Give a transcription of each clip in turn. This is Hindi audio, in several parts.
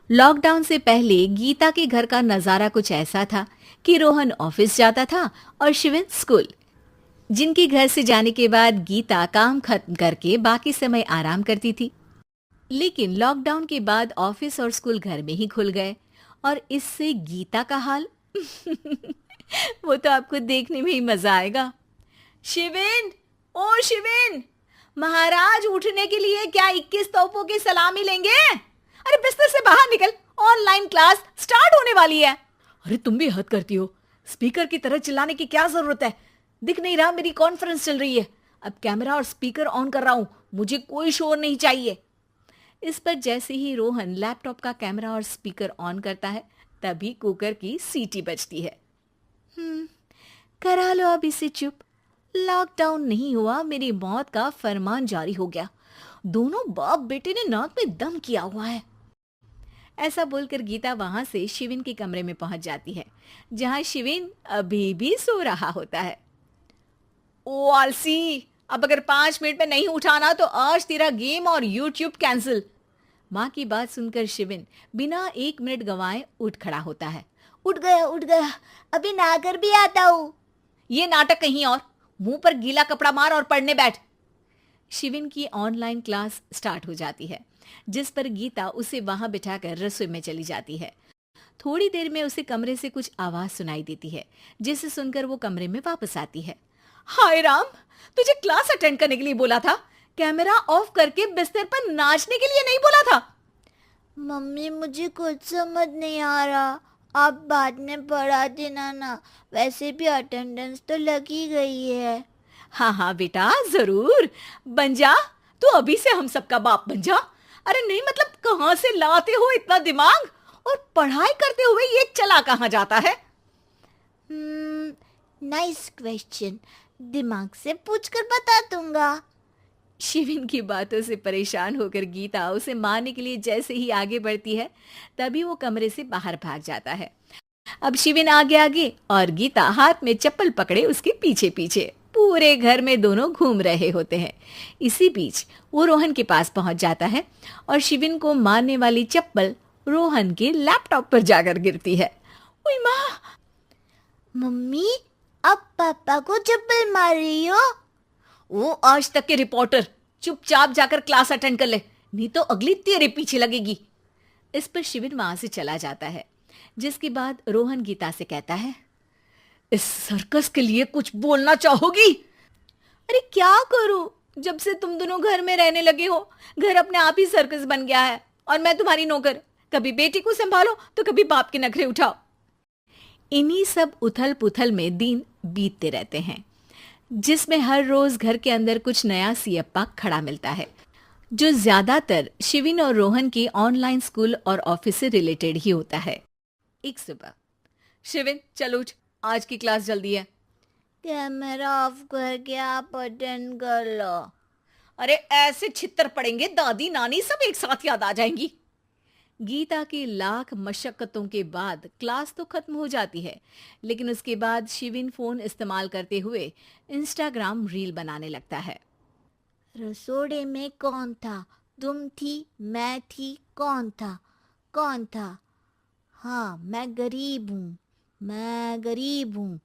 लॉकडाउन से पहले गीता के घर का नजारा कुछ ऐसा था कि रोहन ऑफिस जाता था और शिविन स्कूल। जिनके घर से जाने के बाद गीता काम खत्म करके बाकी समय आराम करती थी। लेकिन लॉकडाउन के बाद ऑफिस और स्कूल घर में ही खुल गए और इससे गीता का हाल वो तो आपको देखने में ही मजा आएगा। शिविन, ओ शिविन, महाराज उठने के लिए क्या 21 तोपों की सलामी लेंगे? अरे बिस्तर से बाहर निकल, ऑनलाइन क्लास स्टार्ट होने वाली है। अरे तुम भी हद करती हो, स्पीकर की तरह चिल्लाने की क्या जरूरत है? दिख नहीं रहा मेरी कॉन्फ्रेंस चल रही है। अब कैमरा और स्पीकर ऑन कर रहा हूं, मुझे कोई शोर नहीं चाहिए। इस पर जैसे ही रोहन लैपटॉप का कैमरा और स्पीकर ऑन करता है तभी कुकर की सीटी बजती है। करा लो अब इसे चुप। लॉकडाउन नहीं हुआ, मेरी मौत का फरमान जारी हो गया। दोनों बाप बेटे ने नाक में दम किया हुआ है। ऐसा बोलकर गीता वहां से शिविन के कमरे में पहुंच जाती है, जहां शिविन अभी भी सो रहा होता है। ओ आलसी, अब अगर 5 मिनट में नहीं उठाना तो आज तेरा गेम और यूट्यूब कैंसिल। माँ की बात सुनकर शिविन बिना 1 मिनट गंवाए उठ खड़ा होता है। उठ गया, अभी नहाकर भी आता हूँ। ये नाटक कहीं और, मुंह पर गीला कपड़ा मार और पढ़ने बैठ। शिविन की ऑनलाइन क्लास स्टार्ट हो जाती है, जिस पर गीता उसे वहां बिठाकर रसोई में चली जाती है। थोड़ी देर में उसे कमरे से कुछ आवाज सुनाई देती है, जिसे सुनकर वो कमरे में वापस आती है। हाय राम, तुझे क्लास अटेंड करने के लिए बोला था, कैमरा ऑफ करके बिस्तर पर नाचने के लिए नहीं बोला था। मम्मी मुझे कुछ समझ नहीं आ रहा, आप बाद में पढ़ा देना ना। वैसे भी अटेंडेंस तो लगी गई है। हाँ हाँ बेटा, जरूर बन जा। तू अभी से हम सबका बाप बन जा। अरे नहीं मतलब कहाँ से लाते हो इतना दिमाग, और पढ़ाई करते हुए ये चला कहाँ जाता है? नाइस क्वेश्चन, दिमाग से पूछकर बता दूंगा। शिविन की बातों से परेशान होकर गीता उसे मारने के लिए जैसे ही आगे बढ़ती है तभी वो कमरे से बाहर भाग जाता है। अब शिविन आगे आगे और गीता हाथ में चप्पल पकड़े उसके पीछे पीछे पूरे घर में दोनों घूम रहे होते हैं। इसी बीच वो रोहन के पास पहुंच जाता है और शिविन को मारने वाली चप्पल रोहन के लैपटॉप पर जाकर गिरती है। ओए माँ! मम्मी, अब पापा को चप्पल मार रही हो? वो आज तक के रिपोर्टर, चुपचाप जाकर क्लास अटेंड कर ले, नहीं तो अगली तेरे पीछे लगेगी। इस पर शिविन वहां से चला जाता है, जिसके बाद रोहन गीता से कहता है, इस सर्कस के लिए कुछ बोलना चाहोगी? अरे क्या करूं, जब से तुम दोनों घर में रहने लगे हो घर अपने आप ही सर्कस बन गया है और मैं तुम्हारी नौकर। कभी बेटी को संभालो तो कभी बाप के नखरे उठाओ। इन्हीं सब उथल पुथल में दिन बीतते रहते हैं, जिसमें हर रोज घर के अंदर कुछ नया सियप्पा खड़ा मिलता है, जो ज्यादातर शिविन और रोहन की ऑनलाइन स्कूल और ऑफिस से रिलेटेड ही होता है। एक सुबह, शिविन चल उठ, आज की क्लास जल्दी है। कैमरा ऑफ करके आप अटेंड कर लो। अरे ऐसे छित्तर पड़ेंगे दादी नानी सब एक साथ याद आ जाएंगी। गीता की लाख मशक्कतों के बाद क्लास तो खत्म हो जाती है, लेकिन उसके बाद शिविन फोन इस्तेमाल करते हुए इंस्टाग्राम रील बनाने लगता है। रसोड़े में कौन था? तुम थी, मैं थी, कौन था? कौन था? हाँ, मैं गरीब हूँ, मैं गरीब हूँ।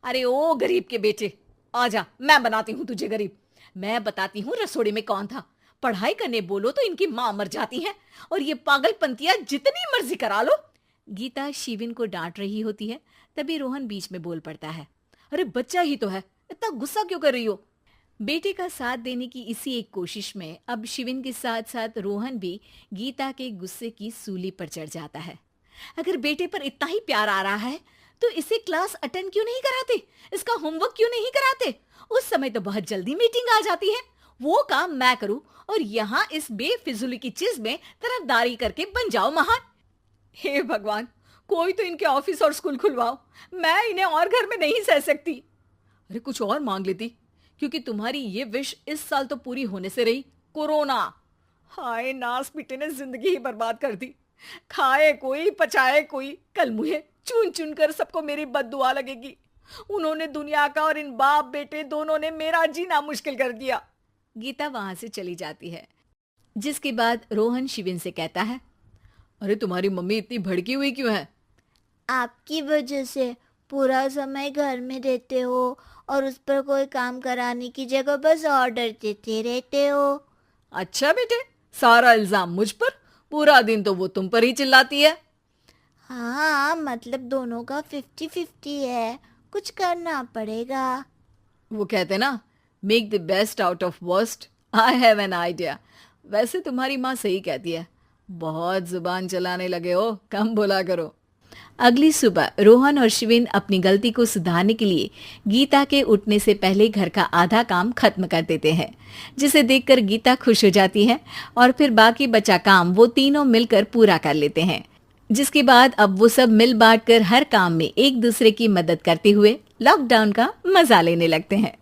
अरे ओ गरीब के बेटे, आजा, मैं बनाती हूँ तुझे गरीब। मैं बताती हूँ रसोड़े में कौन था। पढ़ाई करने बोलो तो इनकी माँ मर जाती है और ये पागलपंतियां जितनी मर्जी करा लो। गीता शिविन को डांट रही होती है, तभी रोहन बीच में बोल पड़ता है। अरे बच्चा ही तो है, इतना गुस्सा क्यों कर रही हो? बेटे का साथ देने की इसी एक कोशिश में अब शिविन के साथ साथ रोहन भी गीता के गुस्से की सूली पर चढ़ जाता है। अगर बेटे पर इतना ही प्यार आ रहा है तो इसे क्लास अटेंड क्यों नहीं कराते, इसका होमवर्क क्यों नहीं कराते? उस समय तो बहुत जल्दी मीटिंग आ जाती है, वो काम मैं करूं और यहाँ इस बेफिजुली की चीज में तरफदारी करके बन जाओ महान। हे भगवान, कोई तो इनके ऑफिस और स्कूल खुलवाओ, मैं इन्हें और घर में नहीं सह सकती। अरे कुछ और मांग लेती, क्योंकि तुम्हारी ये विश इस साल तो पूरी होने से रही, कोरोना। हाय नास बेटे ने जिंदगी ही बर्बाद कर दी। खाए कोई पचाए कोई, कल मुझे चुन चुन कर सबको मेरी बद्दुआ लगेगी। उन्होंने दुनिया का और इन बाप बेटे दोनों ने मेरा जीना मुश्किल कर दिया। गीता वहां से चली जाती है, जिसके बाद रोहन शिविन से कहता है, अरे तुम्हारी मम्मी इतनी भड़की हुई क्यों है? आपकी वजह से पूरा समय घर में रहते हो और उस पर कोई काम कराने की जगह बस ऑर्डर देते रहते हो। अच्छा बेटे, सारा इल्जाम मुझ पर, पूरा दिन तो वो तुम पर ही चिल्लाती है। हाँ, मतलब दोनों का 50-50 है, कुछ करना पड़ेगा। वो कहते ना, make the best out of worst. I have an idea. वैसे तुम्हारी माँ सही कहती है, बहुत जुबान चलाने लगे हो, कम बोला करो। अगली सुबह रोहन और शिविन अपनी गलती को सुधारने के लिए गीता के उठने से पहले घर का आधा काम खत्म कर देते हैं, जिसे देखकर गीता खुश हो जाती है और फिर बाकी बचा काम वो तीनों मिलकर पूरा कर लेते हैं। जिसके बाद अब वो सब मिल बांट कर हर काम में एक दूसरे की मदद करते हुए लॉकडाउन का मजा लेने लगते हैं।